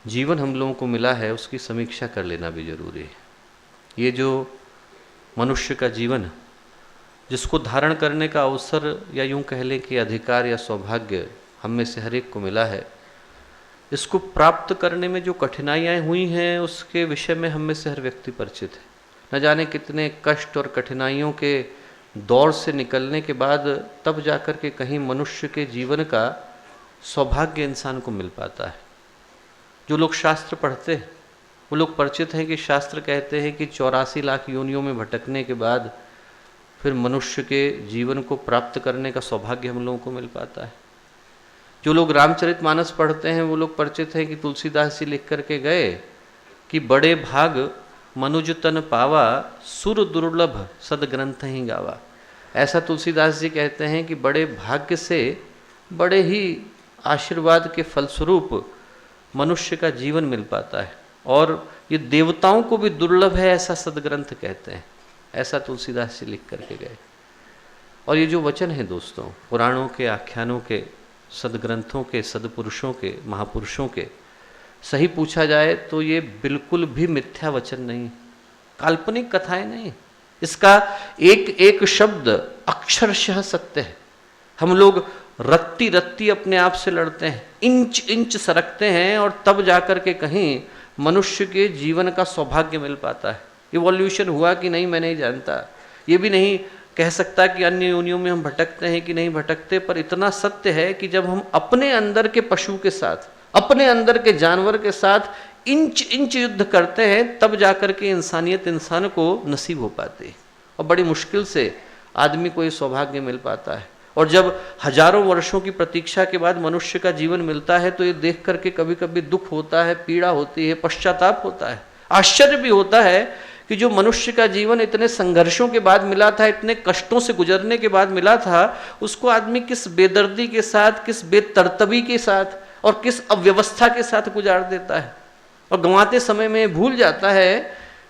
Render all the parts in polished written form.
जीवन हम लोगों को मिला है उसकी समीक्षा कर लेना भी जरूरी है। ये जो मनुष्य का जीवन जिसको धारण करने का अवसर या यूं कह लें कि अधिकार या सौभाग्य हम में से हर एक को मिला है, इसको प्राप्त करने में जो कठिनाइयाँ हुई हैं उसके विषय में हम में से हर व्यक्ति परिचित है। न जाने कितने कष्ट और कठिनाइयों के दौर से निकलने के बाद तब जाकर के कहीं मनुष्य के जीवन का सौभाग्य इंसान को मिल पाता है। जो लोग शास्त्र पढ़ते हैं वो लोग परिचित हैं कि शास्त्र कहते हैं कि 84 लाख योनियों में भटकने के बाद फिर मनुष्य के जीवन को प्राप्त करने का सौभाग्य हम लोगों को मिल पाता है। जो लोग रामचरितमानस पढ़ते हैं वो लोग परिचित हैं कि तुलसीदास जी लिख करके गए कि बड़े भाग मनुज तन पावा, सुर दुर्लभ सदग्रंथ ही गावा। ऐसा तुलसीदास जी कहते हैं कि बड़े भाग्य से, बड़े ही आशीर्वाद के फलस्वरूप मनुष्य का जीवन मिल पाता है, और ये देवताओं को भी दुर्लभ है ऐसा सदग्रंथ कहते हैं। ऐसा तुलसीदास जी लिख करके गए। और ये जो वचन है दोस्तों, पुराणों के, आख्यानों के, सदग्रंथों के, सदपुरुषों के, महापुरुषों के, सही पूछा जाए तो ये बिल्कुल भी मिथ्या वचन नहीं, काल्पनिक कथाएं नहीं। इसका एक एक शब्द अक्षरशः सत्य है। हम लोग रत्ती रत्ती अपने आप से लड़ते हैं, इंच इंच सरकते हैं, और तब जाकर के कहीं मनुष्य के जीवन का सौभाग्य मिल पाता है। इवोल्यूशन हुआ कि नहीं मैं नहीं जानता, ये भी नहीं कह सकता कि अन्य योनियों में हम भटकते हैं कि नहीं भटकते, पर इतना सत्य है कि जब हम अपने अंदर के पशु के साथ, अपने अंदर के जानवर के साथ इंच इंच युद्ध करते हैं, तब जाकर के इंसानियत इंसान को नसीब हो पाती है, और बड़ी मुश्किल से आदमी को ये सौभाग्य मिल पाता है। और जब हजारों वर्षों की प्रतीक्षा के बाद मनुष्य का जीवन मिलता है तो ये देख करके कभी कभी दुख होता है, पीड़ा होती है, पश्चाताप होता है, आश्चर्य भी होता है कि जो मनुष्य का जीवन इतने संघर्षों के बाद मिला था, इतने कष्टों से गुजरने के बाद मिला था, उसको आदमी किस बेदर्दी के साथ, किस बेतरतबी के साथ और किस अव्यवस्था के साथ गुजार देता है। और गंवाते समय में भूल जाता है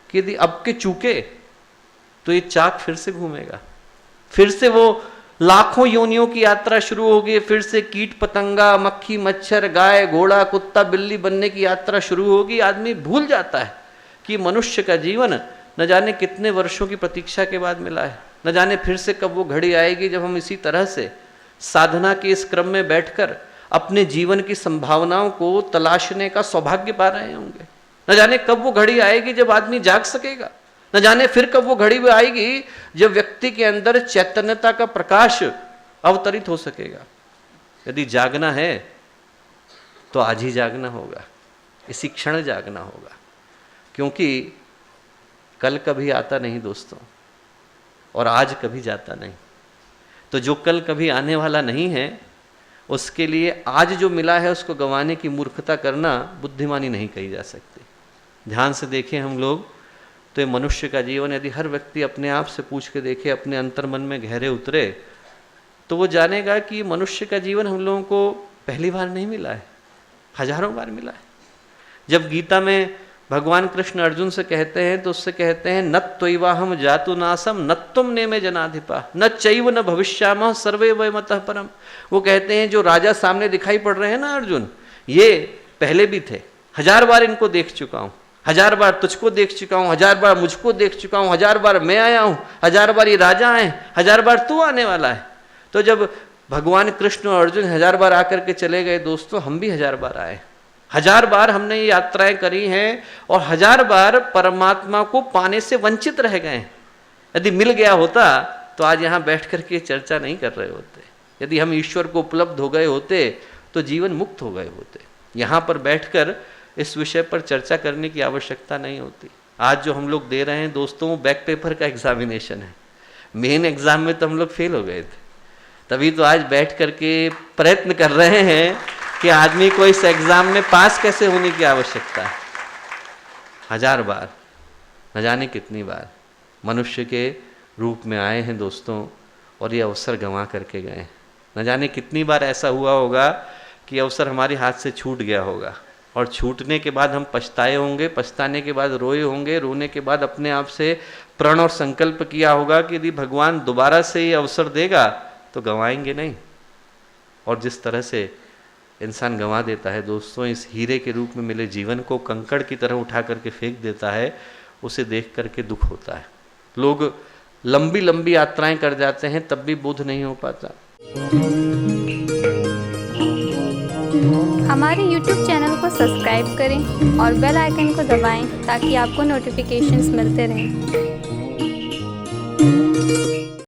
कि यदि अब के चूके तो ये चाक फिर से घूमेगा, फिर से वो लाखों योनियों की यात्रा शुरू होगी, फिर से कीट पतंगा, मक्खी मच्छर, गाय घोड़ा, कुत्ता बिल्ली बनने की यात्रा शुरू होगी। आदमी भूल जाता है कि मनुष्य का जीवन न जाने कितने वर्षों की प्रतीक्षा के बाद मिला है, न जाने फिर से कब वो घड़ी आएगी जब हम इसी तरह से साधना के इस क्रम में बैठकर अपने जीवन की संभावनाओं को तलाशने का सौभाग्य पा रहे होंगे। न जाने कब वो घड़ी आएगी जब आदमी जाग सकेगा, न जाने फिर कब वो घड़ी आएगी जब व्यक्ति के अंदर चैतन्यता का प्रकाश अवतरित हो सकेगा। यदि जागना है तो आज ही जागना होगा, इसी क्षण जागना होगा, क्योंकि कल कभी आता नहीं दोस्तों, और आज कभी जाता नहीं। तो जो कल कभी आने वाला नहीं है उसके लिए आज जो मिला है उसको गंवाने की मूर्खता करना बुद्धिमानी नहीं कही जा सकती। ध्यान से देखें हम लोग तो ये मनुष्य का जीवन यदि हर व्यक्ति अपने आप से पूछ के देखे, अपने अंतर्मन में गहरे उतरे, तो वो जानेगा कि मनुष्य का जीवन हम लोगों को पहली बार नहीं मिला है, हजारों बार मिला है। जब गीता में भगवान कृष्ण अर्जुन से कहते हैं तो उससे कहते हैं न त्वैवाहम जातु नासम न तुम ने में जनाधिपा न चैव न भविष्यामः सर्वे वयमतः परम। वो कहते हैं जो राजा सामने दिखाई पड़ रहे हैं ना अर्जुन, ये पहले भी थे, 1000 बार इनको देख चुका हूँ, 1000 बार तुझको देख चुका हूँ, 1000 बार मुझको देख चुका हूँ, 1000 बार मैं आया हूँ, 1000 बार ये राजा आए, 1000 बार तू आने वाला है। तो जब भगवान कृष्ण और अर्जुन 1000 बार आकर के चले गए दोस्तों, हम भी 1000 बार आए, 1000 बार हमने ये यात्राएं करी हैं, और 1000 बार परमात्मा को पाने से वंचित रह गए। यदि मिल गया होता तो आज यहाँ बैठ करके चर्चा नहीं कर रहे होते, यदि हम ईश्वर को उपलब्ध हो गए होते तो जीवन मुक्त हो गए होते। यहाँ पर बैठकर इस विषय पर चर्चा करने की आवश्यकता नहीं होती। आज जो हम लोग दे रहे हैं दोस्तों, बैक पेपर का एग्जामिनेशन है, मेन एग्जाम में तो हम लोग फेल हो गए थे, तभी तो आज बैठ करके प्रयत्न कर रहे हैं कि आदमी को इस एग्जाम में पास कैसे होने की आवश्यकता है। 1000 बार, न जाने कितनी बार मनुष्य के रूप में आए हैं दोस्तों, और ये अवसर गंवा करके गए। न जाने कितनी बार ऐसा हुआ होगा कि अवसर हमारे हाथ से छूट गया होगा, और छूटने के बाद हम पछताए होंगे, पछताने के बाद रोए होंगे, रोने के बाद अपने आप से प्रण और संकल्प किया होगा कि यदि भगवान दोबारा से ये अवसर देगा तो गंवाएंगे नहीं। और जिस तरह से इंसान गंवा देता है दोस्तों, इस हीरे के रूप में मिले जीवन को कंकड़ की तरह उठा करके फेंक देता है, उसे देख करके दुख होता है। लोग लंबी लंबी यात्राएं कर जाते हैं तब भी बोध नहीं हो पाता। हमारे YouTube चैनल को सब्सक्राइब करें और बेल आइकन को दबाएं ताकि आपको नोटिफिकेशंस मिलते रहें।